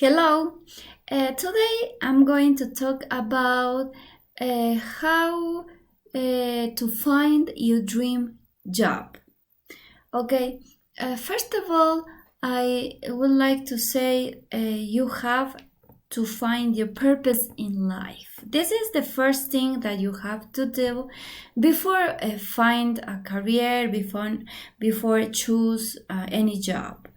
Hello. Today I'm going to talk about how to find your dream job. Okay. First of all, I would like to say you have to find your purpose in life. This is the first thing that you have to do before find a career, before choose any job.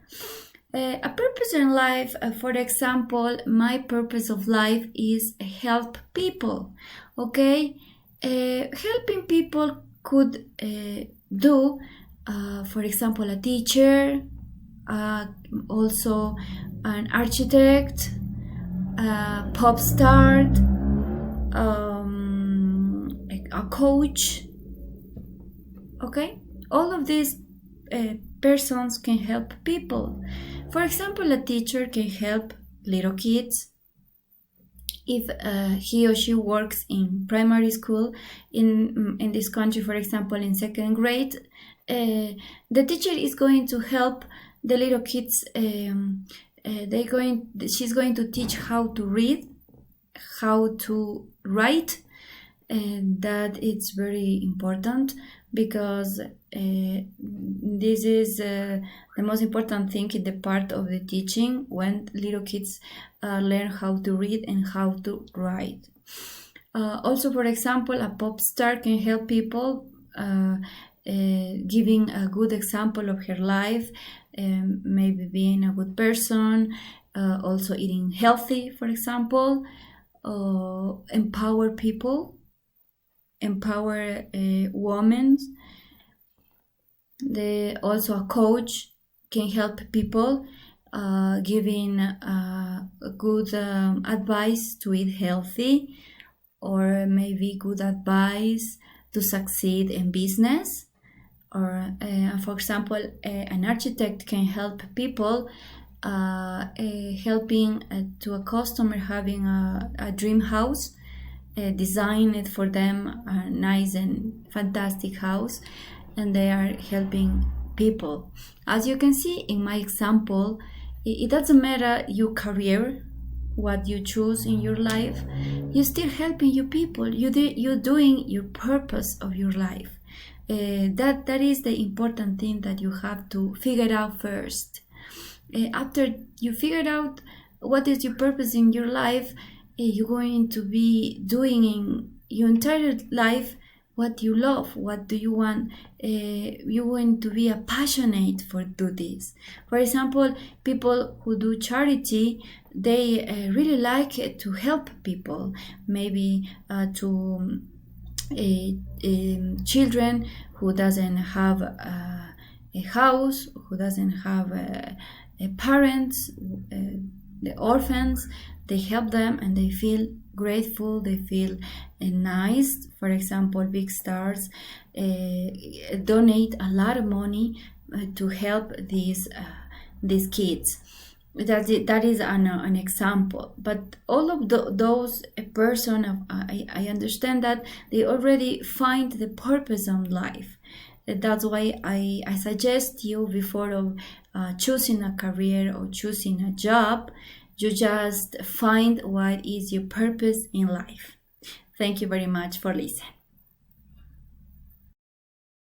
A purpose in life, for example, my purpose of life is help people. Okay, helping people could do, for example, a teacher, also an architect, a pop star, a coach. Okay, all of these persons can help people. For example, a teacher can help little kids if he or she works in primary school in this country. For example, in second grade, the teacher is going to help the little kids. She's going to teach how to read, how to write, and that it's very important because this is the most important thing in the part of the teaching when little kids learn how to read and how to write. Also, for example, a pop star can help people giving a good example of her life, maybe being a good person, also eating healthy, for example, empower people, empower women. Also a coach can help people giving good advice to eat healthy, or maybe good advice to succeed in business. Or for example, an architect can help people helping to a customer having a dream house, design it for them, a nice and fantastic house, and they are helping people. As you can see in my example, it doesn't matter your career, what you choose in your life, you're still helping your people. You're doing your purpose of your life. That is the important thing that you have to figure out first. After you figured out what is your purpose in your life, you're going to be doing in your entire life what you love, what do you want. You're going to be passionate for do this. For example, people who do charity, they really like to help people, maybe to children who doesn't have a house, who doesn't have parents, the orphans. They help them and they feel grateful, they feel nice. For example, big stars donate a lot of money to help these kids. That is an example. But all of those person, I understand that they already find the purpose of life. That's why I suggest you, before of choosing a career or choosing a job, you just find what is your purpose in life. Thank you very much for listening.